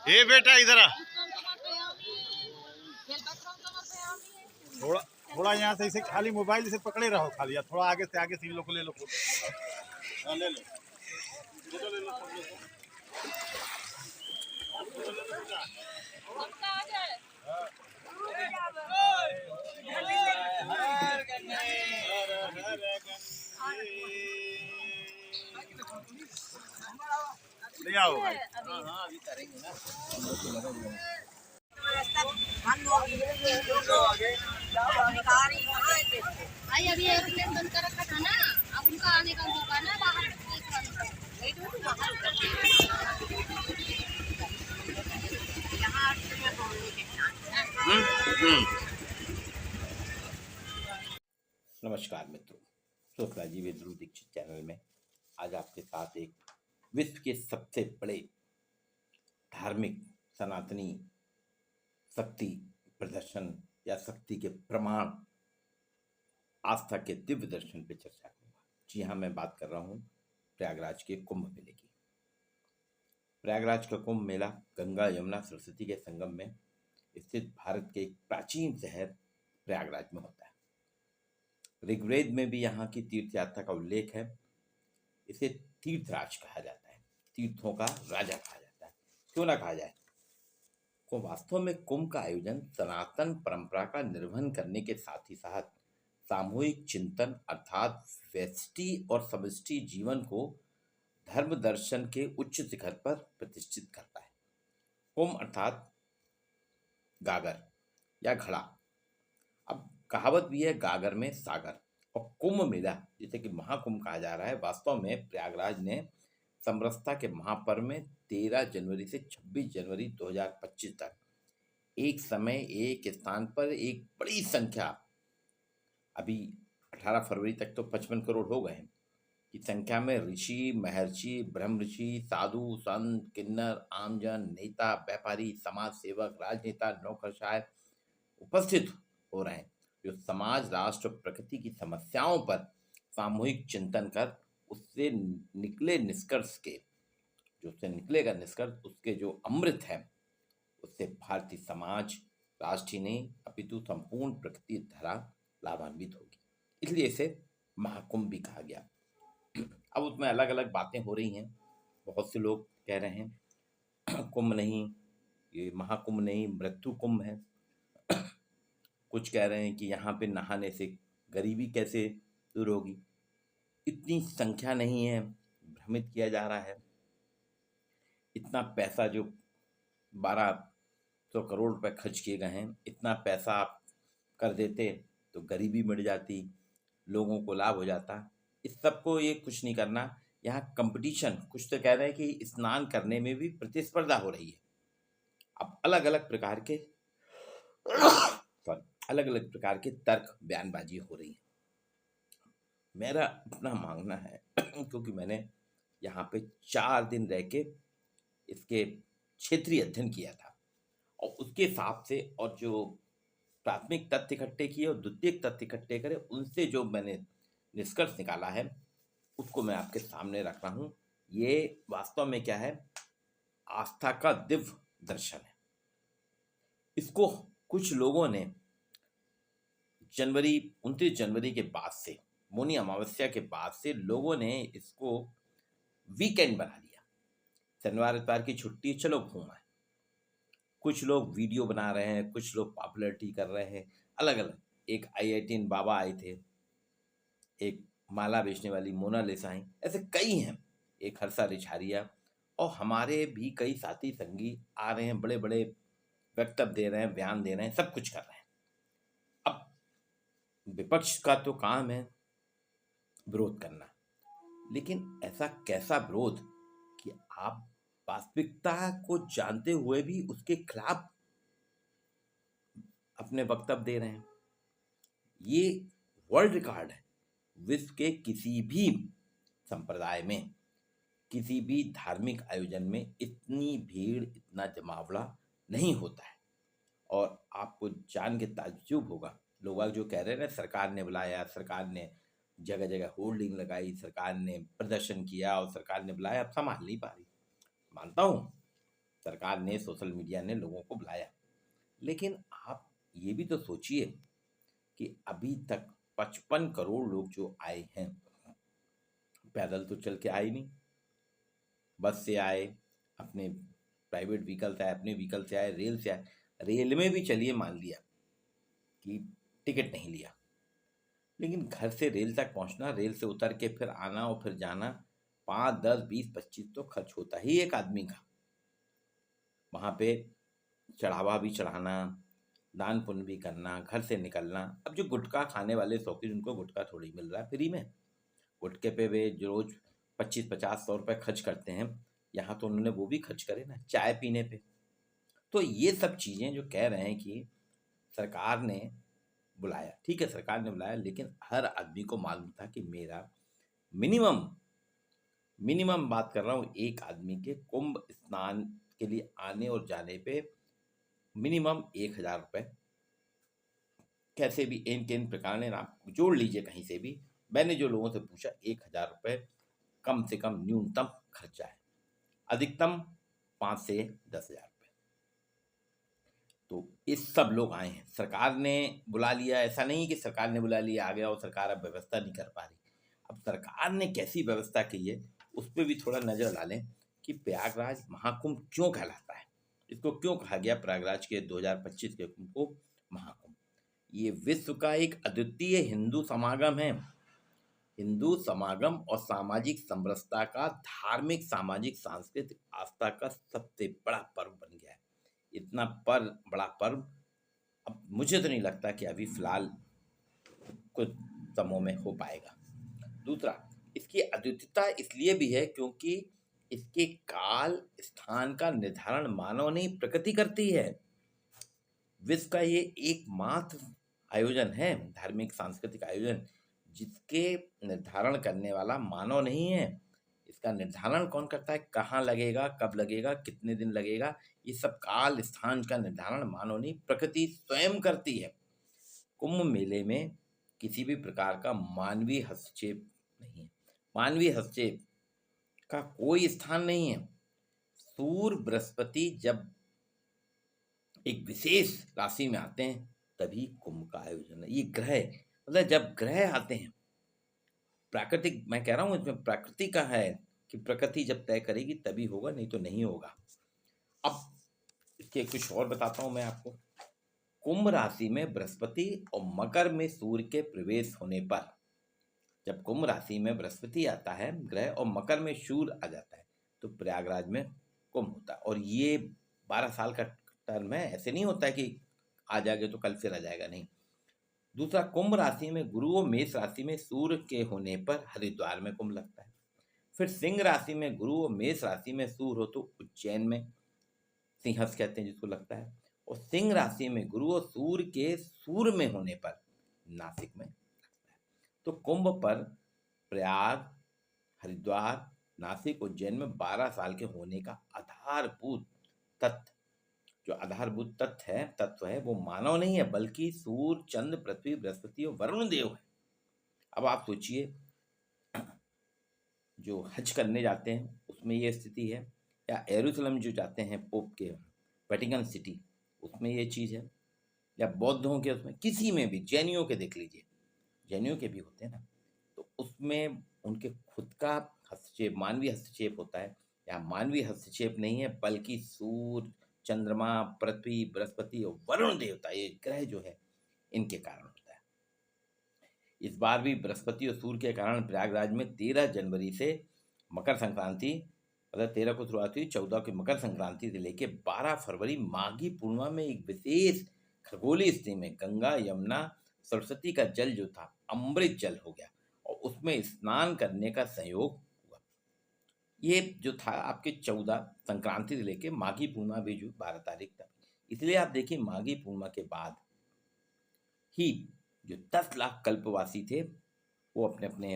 ए बेटा इधर आ। थोड़ा थोड़ा यहाँ से इसे खाली मोबाइल से पकड़े रहो, खाली या थोड़ा आगे से इन लोग को ले लो। हाँ, ले लो फोटो ले लो सब लोग। ले आओ भाई। हाँ अभी करेंगे ना। भाई अभी एयरप्लेन बंद कर रखा था ना, अब उनका आने का मौका ना बाहर नमस्कार मित्रों, sociology with Dhruv Dikshit channel में आज आपके साथ एक विश्व के सबसे बड़े धार्मिक सनातनी शक्ति प्रदर्शन या शक्ति के प्रमाण आस्था के दिव्य दर्शन पे चर्चा करूंगा। जी हाँ, मैं बात कर रहा हूँ प्रयागराज के कुंभ मेले की। प्रयागराज का कुंभ मेला गंगा यमुना सरस्वती के संगम में स्थित भारत के एक प्राचीन शहर प्रयागराज में होता है। ऋग्वेद में भी यहाँ की तीर्थ यात्रा का उल्लेख है। इसे तीर्थराज कहा जाता है, तीर्थों का राजा कहा जाता है। क्यों ना कहा जाए, को वास्तव में कुंभ का आयोजन सनातन परंपरा का निर्वहन करने के साथ ही साथ सामूहिक चिंतन अर्थात व्यष्टि और समष्टि जीवन को धर्म दर्शन के उच्च शिखर पर प्रतिष्ठित करता है। कुंभ अर्थात गागर या घड़ा। अब कहावत भी है गागर में सागर। और कुंभ मेला जिसे कि महाकुंभ कहा जा रहा है, वास्तव में प्रयागराज ने समरसता के महापर्व में 13 जनवरी से 26 जनवरी 2025 तक एक समय एक स्थान पर एक बड़ी संख्या, अभी 18 फरवरी तक तो 55 करोड़ हो गए हैं की संख्या में ऋषि, महर्षि, ब्रह्म ऋषि, साधु, संत, किन्नर, आमजन, नेता, व्यापारी, समाज सेवक, राजनेता, नौकरशाह उपस्थित हो रहे हैं, जो समाज, राष्ट्र, प्रकृति की समस्याओं पर सामूहिक चिंतन कर उससे निकले निष्कर्ष के, जो उससे निकलेगा निष्कर्ष, उसके जो अमृत है, उससे भारतीय समाज, राष्ट्र ही नहीं अपितु संपूर्ण प्रकृति धरा लाभान्वित होगी। इसलिए इसे महाकुंभ भी कहा गया। अब उसमें अलग अलग बातें हो रही हैं। बहुत से लोग कह रहे हैं कुंभ नहीं, ये महाकुंभ नहीं, मृत्यु कुंभ है। कुछ कह रहे हैं कि यहाँ पे नहाने से गरीबी कैसे दूर होगी। इतनी संख्या नहीं है, भ्रमित किया जा रहा है। इतना पैसा जो 1200 करोड़ रुपए खर्च किए गए हैं, इतना पैसा आप कर देते तो गरीबी मिट जाती, लोगों को लाभ हो जाता। इस सब को ये कुछ नहीं करना। यहाँ कंपटीशन, कुछ तो कह रहे हैं कि स्नान करने में भी प्रतिस्पर्धा हो रही है। अब अलग अलग प्रकार के अलग अलग प्रकार के तर्क बयानबाजी हो रही है। मेरा अपना मानना है क्योंकि मैंने यहाँ पे 4 दिन रह के इसके क्षेत्रीय अध्ययन किया था और उसके हिसाब से, और जो प्राथमिक तथ्य इकट्ठे किए और द्वितीयक तथ्य इकट्ठे करे, उनसे जो मैंने निष्कर्ष निकाला है उसको मैं आपके सामने रख रहा हूँ। ये वास्तव में क्या है, आस्था का दिव्य दर्शन है। इसको कुछ लोगों ने 29 जनवरी के बाद से, मौनी अमावस्या के बाद से लोगों ने इसको वीकेंड बना लिया। शनिवार इतवार की छुट्टी, चलो घूम आए। कुछ लोग वीडियो बना रहे हैं, कुछ लोग पॉपुलरिटी कर रहे हैं, अलग अलग। एक IITN बाबा आए थे, एक माला बेचने वाली मोनालिसा आई, ऐसे कई हैं, एक हर्षा रिछारिया, और हमारे भी कई साथी संगी आ रहे हैं, बड़े बड़े वक्तव्य दे रहे हैं, बयान दे रहे हैं, सब कुछ कर रहे हैं। अब विपक्ष का तो काम है विरोध करना, लेकिन ऐसा कैसा विरोध कि आप वास्तविकता को जानते हुए भी उसके खिलाफ अपने वक्तव्य दे रहे हैं। ये वर्ल्ड रिकॉर्ड है। विश्व के किसी भी संप्रदाय में, किसी भी धार्मिक आयोजन में इतनी भीड़, इतना जमावड़ा नहीं होता है। और आपको जान के ताज्जुब होगा, लोग जो कह रहे हैं ना सरकार ने बुलाया, सरकार ने जगह जगह होर्डिंग लगाई, सरकार ने प्रदर्शन किया और सरकार ने बुलाया, अब संभाल नहीं पा रही। मानता हूँ सरकार ने, सोशल मीडिया ने लोगों को बुलाया, लेकिन आप ये भी तो सोचिए कि अभी तक 55 करोड़ लोग जो आए हैं, पैदल तो चल के आए नहीं, बस से आए, अपने प्राइवेट व्हीकल से आए, अपने व्हीकल से आए, रेल से आए। रेल में भी चलिए मान लिया कि टिकट नहीं लिया, लेकिन घर से रेल तक पहुंचना, रेल से उतर के फिर आना और फिर जाना, 5, 10, 20, 25 तो खर्च होता ही एक आदमी का। वहाँ पे चढ़ावा भी चढ़ाना, दान पुण्य भी करना, घर से निकलना। अब जो गुटखा खाने वाले शौकीन, उनको गुटखा थोड़ी मिल रहा है फ्री में। गुटखे पे वे जो रोज 25-50-100 रुपये खर्च करते हैं, यहाँ तो उन्होंने वो भी खर्च करे ना चाय पीने पे। तो ये सब चीज़ें जो कह रहे हैं कि सरकार ने बुलाया, ठीक है सरकार ने बुलाया, लेकिन हर आदमी को मालूम था कि मेरा मिनिमम बात कर रहा हूँ, एक आदमी के कुंभ स्नान के लिए आने और जाने पे मिनिमम 1000 रुपये, कैसे भी इन टेन प्रकार ने आप जोड़ लीजिए कहीं से भी। मैंने जो लोगों से पूछा, 1000 रुपये कम से कम न्यूनतम खर्चा है, अधिकतम 5 से 10,000 रुपये। तो इस सब लोग आए हैं, सरकार ने बुला लिया। ऐसा नहीं कि सरकार ने बुला लिया, आ गया और सरकार अब व्यवस्था नहीं कर पा रही। अब सरकार ने कैसी व्यवस्था की है उस पर भी थोड़ा नज़र डालें कि प्रयागराज महाकुंभ क्यों कहलाता है, इसको क्यों कहा गया प्रयागराज के 2025 के कुंभ को महाकुंभ। ये विश्व का एक अद्वितीय हिंदू समागम है। हिंदू समागम और सामाजिक समरसता का, धार्मिक, सामाजिक, सांस्कृतिक आस्था का सबसे बड़ा पर्व बन गया है। इतना बड़ा पर्व अब मुझे तो नहीं लगता कि अभी फिलहाल कुछ समों में हो पाएगा। दूसरा, इसकी अद्वितीयता इसलिए भी है क्योंकि इसके काल स्थान का निर्धारण मानव नहीं, प्रकृति करती है। विश्व का ये एकमात्र आयोजन है, धार्मिक सांस्कृतिक आयोजन, जिसके निर्धारण करने वाला मानव नहीं है। इसका निर्धारण कौन करता है, कहाँ लगेगा, कब लगेगा, कितने दिन लगेगा, ये सब काल स्थान का निर्धारण मानव नहीं, प्रकृति स्वयं करती है। कुंभ मेले में किसी भी प्रकार का मानवीय हस्तक्षेप नहीं है, मानवीय हस्तक्षेप का कोई स्थान नहीं है। सूर्य बृहस्पति जब एक विशेष राशि में आते हैं तभी कुंभ का आयोजन है। ये ग्रह, मतलब जब ग्रह आते हैं, प्राकृतिक, मैं कह रहा हूँ इसमें प्रकृति का है कि प्रकृति जब तय करेगी तभी होगा, नहीं तो नहीं होगा। अब इसके कुछ और बताता हूँ मैं आपको। कुंभ राशि में बृहस्पति और मकर में सूर्य के प्रवेश होने पर, जब कुंभ राशि में बृहस्पति आता है ग्रह और मकर में सूर्य आ जाता है, तो प्रयागराज में कुंभ होता है। और ये 12 साल का टर्म है, ऐसे नहीं होता है कि आ जाएगा तो कल फिर आ जाएगा, नहीं। दूसरा, कुंभ राशि में गुरु और मेष राशि में सूर्य के होने पर हरिद्वार में कुंभ लगता है। फिर सिंह राशि में गुरु और मेष राशि में सूर्य हो तो उज्जैन में, सिंहस्थ कहते हैं जिसको, लगता है। और सिंह राशि में गुरु और सूर्य के सूर्य में होने पर नासिक में लगता है। तो कुंभ पर प्रयाग, हरिद्वार, नासिक, उज्जैन में 12 साल के होने का आधारभूत तथ्य, जो आधारभूत तत्व है वो मानव नहीं है, बल्कि सूर्य, चंद्र, पृथ्वी, बृहस्पति और वरुण देव है। अब आप सोचिए, जो हज करने जाते हैं उसमें ये स्थिति है, या यरूशलेम जो जाते हैं पोप के, वेटिकन सिटी, उसमें ये चीज़ है, या बौद्धों के उसमें, किसी में भी, जैनियों के देख लीजिए, जैनियों के भी होते हैं ना, तो उसमें उनके खुद का हस्तक्षेप, मानवीय हस्तक्षेप होता है। या मानवीय हस्तक्षेप नहीं है, बल्कि सूर्य, चंद्रमा, पृथ्वी, बृहस्पति और वरुण देवता, ये ग्रह जो है इनके कारण होता है। इस बार भी बृहस्पति और सूर्य के कारण प्रयागराज में 13 जनवरी से मकर संक्रांति, मतलब 13 को शुरुआत हुई, 14 की मकर संक्रांति से लेके 12 फरवरी माघी पूर्णिमा में एक विशेष खगोलीय स्थिति में गंगा, यमुना, सरस्वती का जल जो था अमृत जल हो गया और उसमें स्नान करने का संयोग हुआ। ये जो था आपके 14 संक्रांति से लेके माघी पूर्णिमा भी जो 12 तारीख तक, इसलिए आप देखिए माघी पूर्णिमा के बाद ही जो 10 लाख कल्पवासी थे वो अपने अपने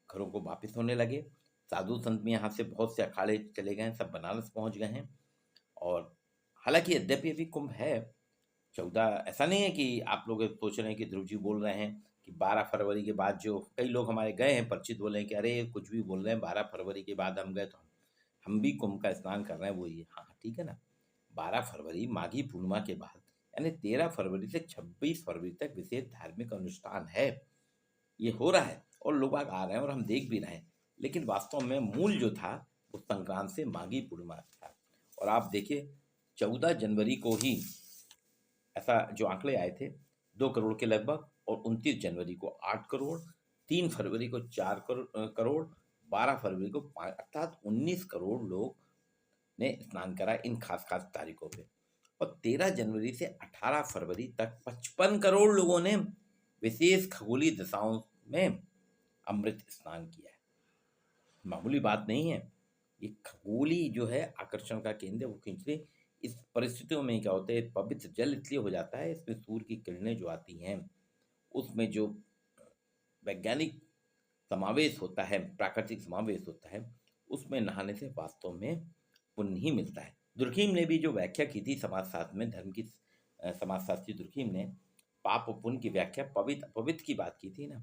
घरों को वापस होने लगे। साधु संत भी यहाँ से बहुत से अखाड़े चले गए हैं, सब बनारस पहुँच गए हैं। और हालांकि यद्यपि अभी कुंभ है 14, ऐसा नहीं है कि आप लोग सोच रहे हैं कि ध्रुव जी बोल रहे हैं कि 12 फरवरी के बाद जो कई लोग हमारे गए हैं परिचित बोले हैं कि अरे कुछ भी बोल रहे हैं, 12 फरवरी के बाद हम गए तो हम भी कुंभ का स्नान कर रहे हैं। वो ये हाँ ठीक है ना, 12 फरवरी माघी पूर्णिमा के बाद यानी 13 फरवरी से 26 फरवरी तक विशेष धार्मिक अनुष्ठान है, ये हो रहा है और लोग आ रहे हैं और हम देख भी रहे हैं। लेकिन वास्तव में मूल जो था वो संक्रांत से माघी पूर्णिमा था। और आप देखिए 14 जनवरी को ही ऐसा जो आंकड़े आए थे 2 करोड़ के लगभग, और 29 जनवरी को 8 करोड़, 3 फरवरी को 4 करोड़, 12 फरवरी को 5, अर्थात 19 करोड़ लोग ने स्नान करा इन खास खास तारीखों पे। और 13 जनवरी से 18 फरवरी तक 55 करोड़ लोगों ने विशेष खगोलीय दिशाओं में अमृत स्नान किया है। मामूली बात नहीं है, ये खगोली जो है आकर्षण का केंद्र वो खींचते। इस परिस्थितियों में क्या होता है, पवित्र जल इसलिए हो जाता है, इसमें सूर्य की किरणें जो आती हैं उसमें जो वैज्ञानिक समावेश होता है, प्राकृतिक समावेश होता है, उसमें नहाने से वास्तव में पुण्य ही मिलता है। दुर्खीम ने भी जो व्याख्या की थी समाजशास्त्र में, धर्म की समाजशास्त्री दुर्खीम ने पाप और पुण्य की व्याख्या पवित्र अपवित्र की बात की थी ना,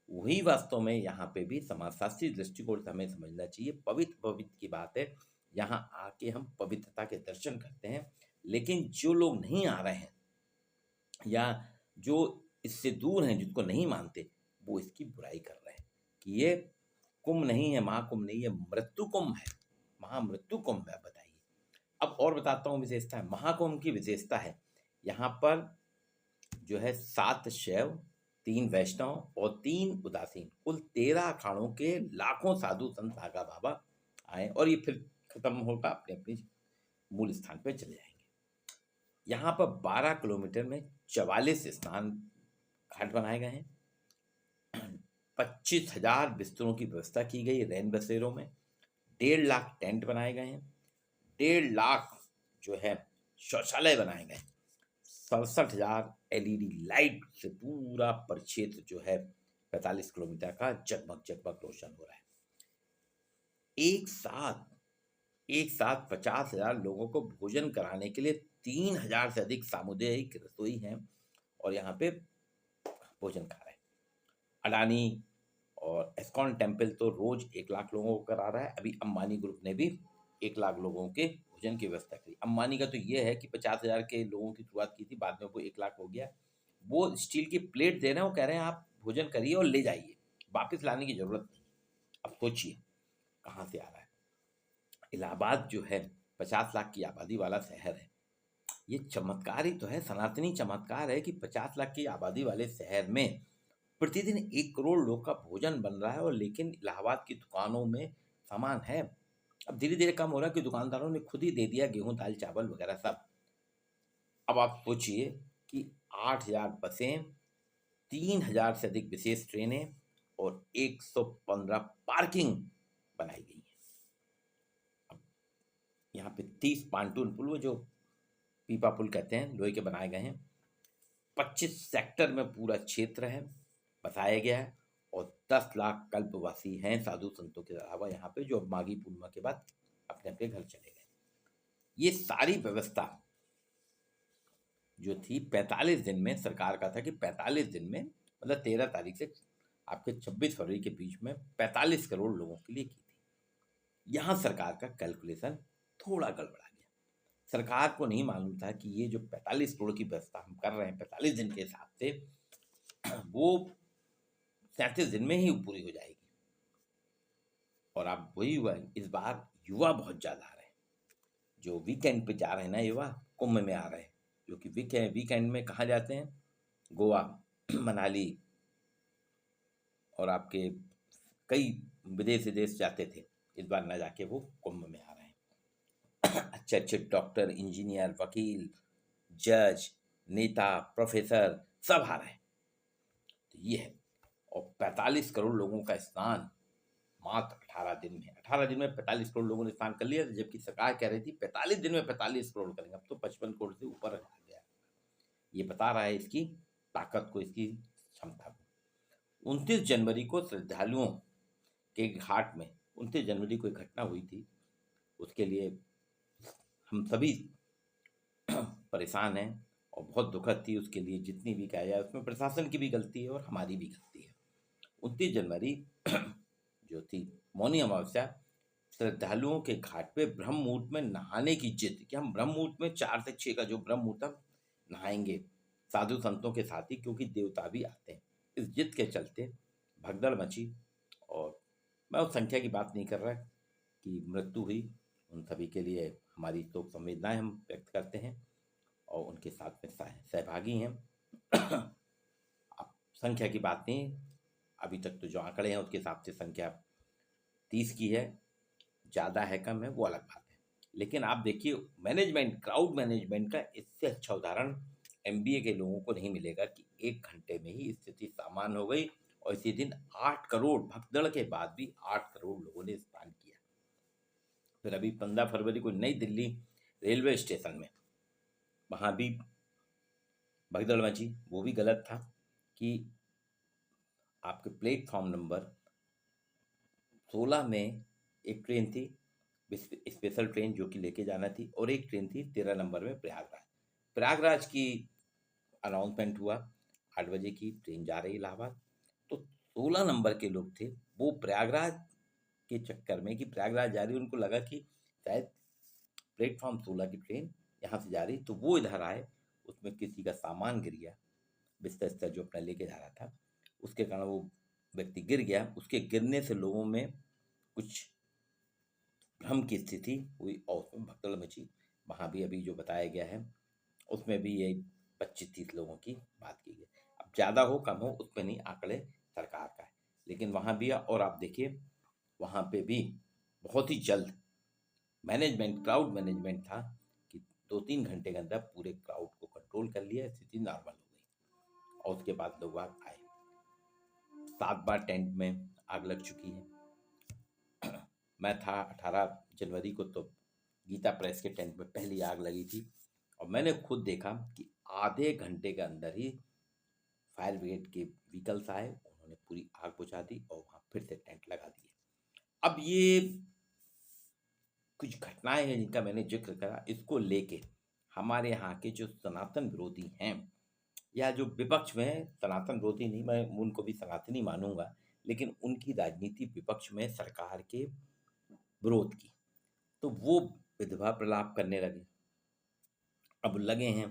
वही वास्तव में यहाँ पे भी समाजशास्त्री दृष्टिकोण से हमें समझना चाहिए। पवित्र पवित्र की बात है, यहाँ आके हम पवित्रता के दर्शन करते हैं। लेकिन जो लोग नहीं आ रहे हैं या जो इससे दूर हैं, जिसको नहीं मानते, वो इसकी बुराई कर रहे हैं कि ये कुंभ नहीं है, महाकुंभ नहीं है, मृत्यु कुंभ है, महामृत्यु कुंभ है। बताइए। अब और बताता हूँ विशेषता है। महाकुंभ की विशेषता है यहाँ पर जो है 7 शैव, 3 वैष्णव और 3 उदासीन, कुल 13 अखाड़ों के लाखों साधु संत आगा बाबा आए और ये फिर खत्म होगा, अपने अपने मूल स्थान पर चले जाएंगे। यहाँ पर 12 किलोमीटर में 44 स्नान घाट बनाए गए हैं। 25,000 बिस्तरों की व्यवस्था की गई रैन बसेरों में। 1.5 लाख टेंट बनाए गए हैं। 1.5 लाख जो है शौचालय बनाए गए। 67,000 LED लाइट से पूरा परिक्षेत्र जो है 45 किलोमीटर का जगमग जगमग रोशन हो रहा है। एक साथ 50,000 लोगों को भोजन कराने के लिए 3,000 से अधिक सामुदायिक रसोई हैं और यहाँ पे भोजन खा रहे हैं। अडानी और एस्कॉन टेम्पल तो रोज 1 लाख लोगों को करा रहा है। अभी अंबानी ग्रुप ने भी 1 लाख लोगों के भोजन की व्यवस्था करी। अंबानी का तो ये है कि 50,000 के लोगों की शुरुआत की थी, बाद में वो 1 लाख हो गया। वो स्टील की प्लेट दे रहे हैं, वो कह रहे हैं आप भोजन करिए और ले जाइए, वापस लाने की जरूरत नहीं। अब सोचिए कहाँ से आ रहा है। इलाहाबाद जो है 50 लाख की आबादी वाला शहर है। ये चमत्कार ही तो है, सनातनी चमत्कार है कि 50 लाख की आबादी वाले शहर में प्रतिदिन 1 करोड़ लोग का भोजन बन रहा है। और लेकिन इलाहाबाद की दुकानों में सामान है। अब धीरे धीरे कम हो रहा है कि दुकानदारों ने खुद ही दे दिया गेहूं दाल चावल वगैरह सब। अब आप सोचिए कि 8,000 बसें, 3,000 से अधिक विशेष ट्रेनें और 115 पार्किंग बनाई गई है। अब यहाँ पे 30 पांटून पुल, वो जो पीपा पुल कहते हैं, लोहे के बनाए गए हैं। 25 सेक्टर में पूरा क्षेत्र है, बताया गया है। और 10 लाख कल्पवासी हैं साधु संतों के अलावा यहाँ पे, जो अब माघी पूर्णिमा के बाद अपने अपने घर चले गए। ये सारी व्यवस्था जो थी 45 दिन में, सरकार का था कि 45 दिन में, मतलब 13 तारीख से आपके 26 फरवरी के बीच में 45 करोड़ लोगों के लिए की थी। यहाँ सरकार का कैलकुलेशन थोड़ा गड़बड़ा गया। सरकार को नहीं मालूम था कि ये जो 45 करोड़ की व्यवस्था हम कर रहे हैं 45 दिन के हिसाब से, वो 37 दिन में ही पूरी हो जाएगी। और अब वही हुआ, इस बार युवा बहुत ज्यादा आ रहे हैं। जो वीकेंड पे जा रहे हैं ना युवा, कुंभ में आ रहे हैं, जो कि वीकेंड में कहाँ जाते हैं, गोवा, मनाली और आपके कई विदेश विदेश जाते थे, इस बार ना जाके वो कुंभ में आ रहे हैं। अच्छे अच्छे डॉक्टर, इंजीनियर, वकील, जज, नेता, प्रोफेसर सब आ रहे हैं। तो ये है। और 45 करोड़ लोगों का स्नान मात्र 18 दिन में। 18 दिन में 45 करोड़ लोगों ने स्नान कर लिया, जबकि सरकार कह रही थी 45 दिन में 45 करोड़ करेंगे। अब तो 55 करोड़ से ऊपर आ गया। ये बता रहा है इसकी ताकत को, इसकी क्षमता को। 29 जनवरी को श्रद्धालुओं के घाट में 29 जनवरी को एक घटना हुई थी, उसके लिए हम सभी परेशान हैं। और बहुत दुखद थी। उसके लिए जितनी भी कहा जाए उसमें प्रशासन की भी गलती है और हमारी भी गलती है। 29 जनवरी जो थी मौनी अमावस्या, श्रद्धालुओं के घाट पे ब्रह्म मुहूर्त में नहाने की जिद कि हम ब्रह्म मुहूर्त में 4 से 6 का जो ब्रह्म मुहूर्त है नहाएंगे साधु संतों के साथ ही, क्योंकि देवता भी आते हैं। इस जिद के चलते भगदड़ मची। और मैं उस संख्या की बात नहीं कर रहा कि मृत्यु हुई, उन सभी के लिए हमारी तो संवेदनाएं हम व्यक्त करते हैं और उनके साथ में सहभागी हैं। अब संख्या की बात नहीं, अभी तक तो जो आंकड़े हैं उसके हिसाब से संख्या 30 की है, ज़्यादा है कम है वो अलग बात है। लेकिन आप देखिए मैनेजमेंट, क्राउड मैनेजमेंट का इससे अच्छा उदाहरण एमबीए के लोगों को नहीं मिलेगा कि 1 घंटे में ही स्थिति सामान्य हो गई। और इसी दिन 8 करोड़, भगदड़ के बाद भी 8 करोड़ लोगों ने स्नान किया। फिर अभी 15 फरवरी को नई दिल्ली रेलवे स्टेशन में वहाँ भी भगदड़ मची। वो भी गलत था कि आपके प्लेटफॉर्म नंबर 16 में एक ट्रेन थी, स्पेशल ट्रेन जो कि लेके जाना थी, और एक ट्रेन थी 13 नंबर में प्रयागराज की अनाउंसमेंट हुआ 8 बजे की ट्रेन जा रही इलाहाबाद। तो 16 नंबर के लोग थे, वो प्रयागराज के चक्कर में कि प्रयागराज जा रही, उनको लगा कि शायद प्लेटफॉर्म 16 की ट्रेन यहाँ से जा रही, तो वो इधर आए। उसमें किसी का सामान गिर गया, बिस्तर जो अपना लेके जा रहा था, उसके कारण वो व्यक्ति गिर गया। उसके गिरने से लोगों में कुछ भ्रम की स्थिति हुई और उसमें भगदड़ मची। वहाँ भी अभी जो बताया गया है उसमें भी ये 25-30 लोगों की बात की गई। अब ज़्यादा हो कम हो उस पर नहीं, आंकड़े सरकार का है, लेकिन वहाँ भी और आप देखिए वहाँ पे भी बहुत ही जल्द मैनेजमेंट, क्राउड मैनेजमेंट था कि 2-3 घंटे के अंदर पूरे क्राउड को कंट्रोल कर लिया, स्थिति नॉर्मल हो गई। और उसके बाद लोग आए। 7 बार टेंट में आग लग चुकी है। मैं था 18 जनवरी को, तो गीता प्रेस के टेंट में पहली आग लगी थी और मैंने खुद देखा कि आधे घंटे के अंदर ही फायर ब्रिगेड के व्हीकल्स आए, उन्होंने पूरी आग बुझा दी और वहाँ फिर से टेंट लगा दिए। अब ये कुछ घटनाएं हैं जिनका मैंने जिक्र करा, इसको लेके हमारे यहाँ के जो सनातन विरोधी हैं या जो विपक्ष में हैं, सनातन विरोधी नहीं, मैं उनको भी सनातनी मानूंगा, लेकिन उनकी राजनीति विपक्ष में सरकार के विरोध की, तो वो विधवा प्रलाप करने लगे। अब लगे हैं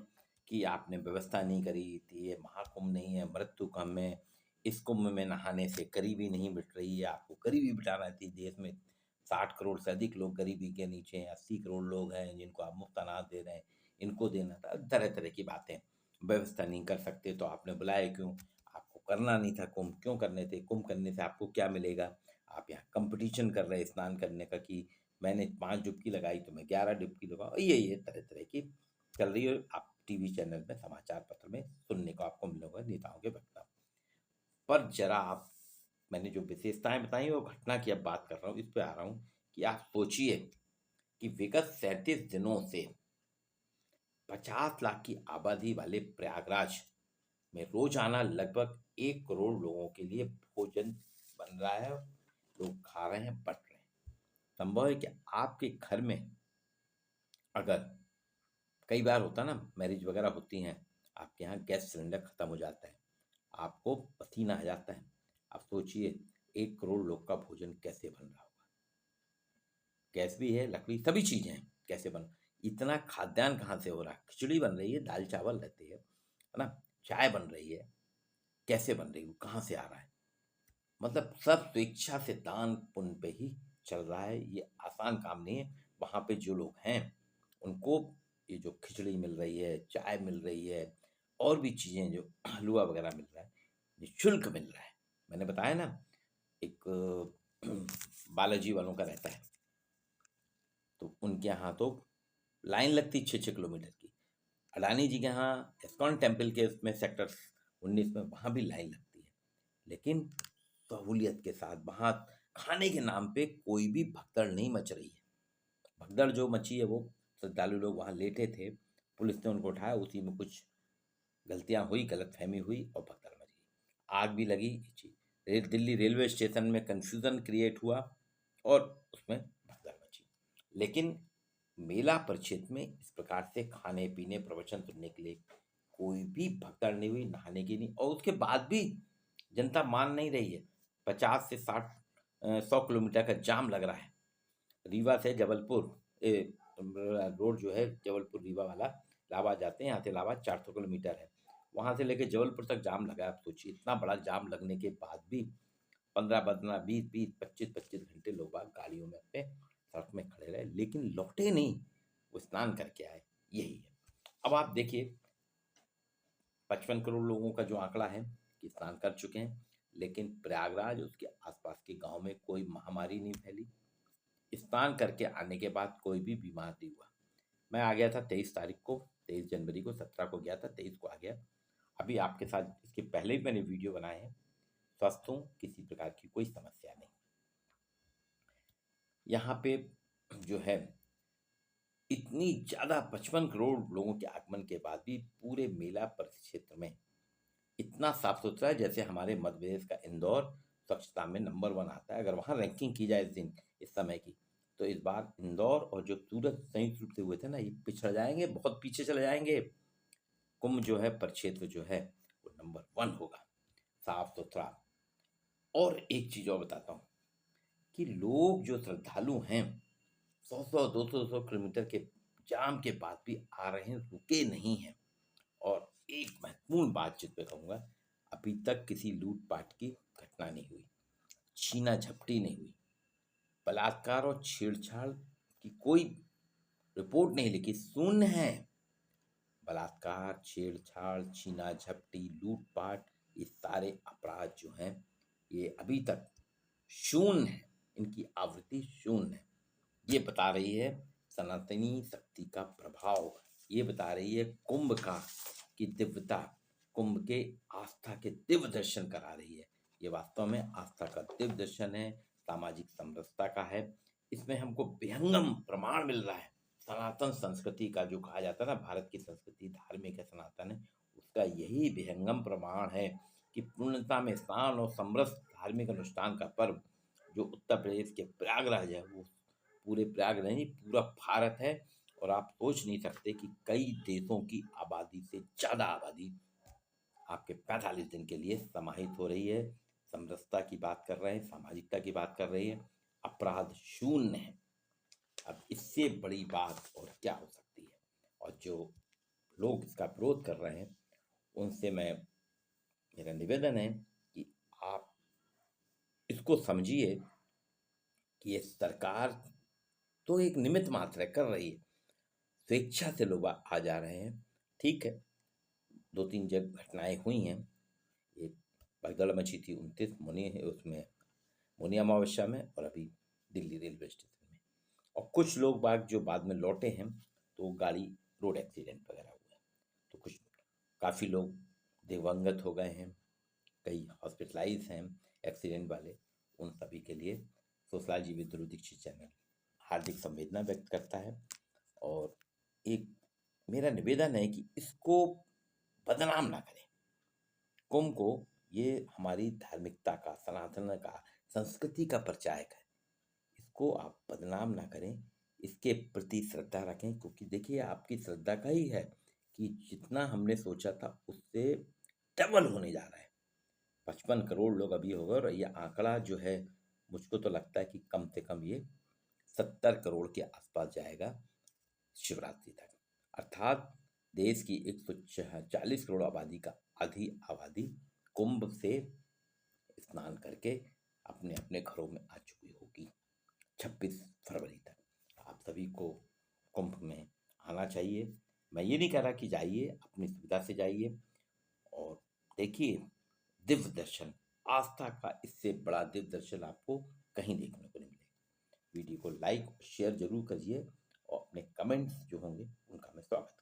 कि आपने व्यवस्था नहीं करी थी, ये महाकुंभ नहीं है, मृत्यु कम है, इस कुंभ में नहाने से गरीबी नहीं मिट रही है, आपको गरीबी मिटाना थी। देश में 60 करोड़ से अधिक लोग गरीबी के नीचे हैं, 80 करोड़ लोग हैं जिनको आप मुफ्त अनाज दे रहे हैं, इनको देना था। तरह तरह की बातें। व्यवस्था नहीं कर सकते तो आपने बुलाया क्यों, आपको करना नहीं था कुंभ, क्यों करने थे, कुंभ करने से आपको क्या मिलेगा, आप यहाँ कंपटीशन कर रहे हैं स्नान करने का कि मैंने 5 डुबकी लगाई तो मैं 11 डुबकी लगाऊँ। ये तरह तरह की चल रही है। आप टीवी चैनल में, समाचार पत्र में सुनने को आपको मिलेगा नेताओं के वक्तव्य। पर जरा आप, मैंने जो विशेषताएं बताई वो घटना की अब बात कर रहा हूँ, इस पे आ रहा हूँ कि आप सोचिए कि विगत 37 दिनों से 50 लाख की आबादी वाले प्रयागराज में रोजाना लगभग 1 करोड़ लोगों के लिए भोजन बन रहा है, लोग खा रहे हैं, बट रहे हैं। संभव है कि आपके घर में, अगर कई बार होता ना, मैरिज वगैरह होती हैं, आपके यहाँ गैस सिलेंडर खत्म हो जाता है, आपको पसीना आ जाता है। आप सोचिए 1 करोड़ लोग का भोजन कैसे बन रहा होगा। गैस भी है, लकड़ी, सभी चीजें हैं, कैसे बन, इतना खाद्यान्न कहाँ से हो रहा है। खिचड़ी बन रही है, दाल चावल रहती है ना, चाय बन रही है, कैसे बन रही है, कहाँ से आ रहा है। मतलब सब स्वेच्छा से दान पुण्य पे ही चल रहा है। ये आसान काम नहीं है। वहाँ पे जो लोग हैं उनको ये जो खिचड़ी मिल रही है, चाय मिल रही है, और भी चीज़ें जो हलवा वगैरह मिल रहा है, निःशुल्क मिल रहा है। मैंने बताया ना, एक बालाजी वालों का रहता है, तो उनके यहाँ तो लाइन लगती 6-6 किलोमीटर की। अडानी जी के यहाँ इस्कॉन टेम्पल के उसमें सेक्टर 19 में वहाँ भी लाइन लगती है, लेकिन सहूलियत के साथ वहाँ खाने के नाम पे कोई भी भगदड़ नहीं मच रही है। भगदड़ जो मची है वो श्रद्धालु लोग वहाँ लेटे थे, पुलिस ने उनको उठाया, उसी में कुछ गलतियाँ हुई, गलतफहमी हुई और भगदड़ मच गई, आग भी लगी। दिल्ली रेलवे स्टेशन में कन्फ्यूज़न क्रिएट हुआ और उसमें भगदड़ मची। लेकिन मेला परिक्षेत्र में इस प्रकार से खाने पीने, प्रवचन सुनने के लिए कोई भी भगदड़ नहीं हुई, नहाने की नहीं, और उसके बाद भी जनता मान नहीं रही है। 50 से 60 100 किलोमीटर का जाम लग रहा है। रीवा से जबलपुर रोड जो है, जबलपुर रीवा वाला इलाहाबाद जाते हैं, यहाँ से इलाहाबाद 400 किलोमीटर है। वहाँ से लेके जबलपुर तक जाम लगा है। आप सोचिए, इतना बड़ा जाम लगने के बाद भी 15-15, 20-20, 25-25 घंटे लोग बाग गाड़ियों में अपने सड़क में खड़े रहे, लेकिन लौटे नहीं, वो स्नान करके आए। यही है। अब आप देखिए, 55 करोड़ लोगों का जो आंकड़ा है कि स्नान कर चुके हैं, लेकिन प्रयागराज उसके आसपास के गांव में कोई महामारी नहीं फैली। स्नान करके आने के बाद कोई भी बीमार नहीं हुआ। मैं आ गया था 23 तारीख को, 23 जनवरी को, 17 को गया था, 23 को आ गया। अभी आपके साथ इसके पहले भी मैंने वीडियो बनाए हैं। स्वस्थ हूँ, किसी प्रकार की कोई समस्या नहीं। यहाँ पे जो है, इतनी ज़्यादा 55 करोड़ लोगों के आगमन के बाद भी पूरे मेला परिक्षेत्र में इतना साफ सुथरा है, जैसे हमारे मध्य प्रदेश का इंदौर स्वच्छता में नंबर 1 आता है। अगर वहाँ रैंकिंग की जाए इस समय की, तो इस बार इंदौर और जो सूरत संयुक्त रूप से हुए थे ना, ये पिछड़ जाएंगे, बहुत पीछे चले जाएंगे। कुंभ जो है, परिक्षेत्र जो है, वो नंबर 1 होगा, साफ सुथरा। और एक चीज़ और बताता हूँ कि लोग जो श्रद्धालु हैं 100-100, 200-200 किलोमीटर के जाम के बाद भी आ रहे हैं, रुके नहीं हैं। और एक महत्वपूर्ण बात जिस पे कहूँगा, अभी तक किसी लूटपाट की घटना नहीं हुई, छीना झपटी नहीं हुई, बलात्कार और छेड़छाड़ की कोई रिपोर्ट नहीं लिखी, शून्य है। बलात्कार, छेड़छाड़, छीना झपटी, लूटपाट, ये सारे अपराध जो हैं, ये अभी तक शून्य है, इनकी आवृत्ति शून्य है। ये बता रही है सनातनी शक्ति का प्रभाव, ये बता रही है कुंभ का की दिव्यता, कुंभ के आस्था के दिव्य दर्शन करा रही है। ये वास्तव में आस्था का दिव्य दर्शन है, सामाजिक समरसता का है। इसमें हमको विहंगम प्रमाण मिल रहा है। सनातन संस्कृति का जो कहा जाता है ना, भारत की संस्कृति धार्मिक है, सनातन है, उसका यही विहंगम प्रमाण है कि पूर्णता में स्नान और समरस धार्मिक अनुष्ठान का पर्व जो उत्तर प्रदेश के प्रयागराज है, वो पूरे प्रयाग नहीं, पूरा भारत है। और आप सोच नहीं सकते कि कई देशों की आबादी से ज़्यादा आबादी आपके 45 दिन के लिए समाहित हो रही है। समरसता की बात कर रहे हैं, सामाजिकता की बात कर रही है, अपराध शून्य है। अब इससे बड़ी बात और क्या हो सकती है। और जो लोग इसका विरोध कर रहे हैं, उनसे मेरा निवेदन है कि आप इसको समझिए कि ये सरकार तो एक निमित्त मात्र कर रही है, स्वेच्छा से लोग आ जा रहे हैं। ठीक है, 2-3 जगह घटनाएं हुई हैं। एक भगदड़ मची थी 29 मुनि अमावस्या में, और अभी दिल्ली रेलवे स्टेशन में। और कुछ लोग बाग जो बाद में लौटे हैं, तो गाड़ी रोड एक्सीडेंट वगैरह हुआ, तो कुछ काफ़ी लोग दिवंगत हो गए हैं, कई हॉस्पिटलाइज हैं एक्सीडेंट वाले। उन सभी के लिए सोशलाल जी विद्रोह दीक्षित चैनल हार्दिक संवेदना व्यक्त करता है। और एक मेरा निवेदन है कि इसको बदनाम ना करें, कुंभ को। ये हमारी धार्मिकता का, सनातन का, संस्कृति का प्रचारक है, इसको आप बदनाम ना करें, इसके प्रति श्रद्धा रखें। क्योंकि देखिए, आपकी श्रद्धा का ही है कि जितना हमने सोचा था उससे डबल होने जा रहा है। 55 करोड़ लोग अभी हो गए, और ये आंकड़ा जो है, मुझको तो लगता है कि कम से कम ये 70 करोड़ के आसपास जाएगा शिवरात्रि तक। अर्थात देश की 140 करोड़ आबादी का आधी आबादी कुंभ से स्नान करके अपने अपने घरों में आ चुकी होगी 26 फरवरी तक। आप सभी को कुंभ में आना चाहिए। मैं ये नहीं कह रहा कि जाइए, अपनी सुविधा से जाइए और देखिए दिव्य दर्शन। आस्था का इससे बड़ा दिव्य दर्शन आपको कहीं देखने को नहीं मिलेगा। वीडियो को लाइक और शेयर जरूर करिए, और अपने कमेंट्स जो होंगे उनका मैं स्वागत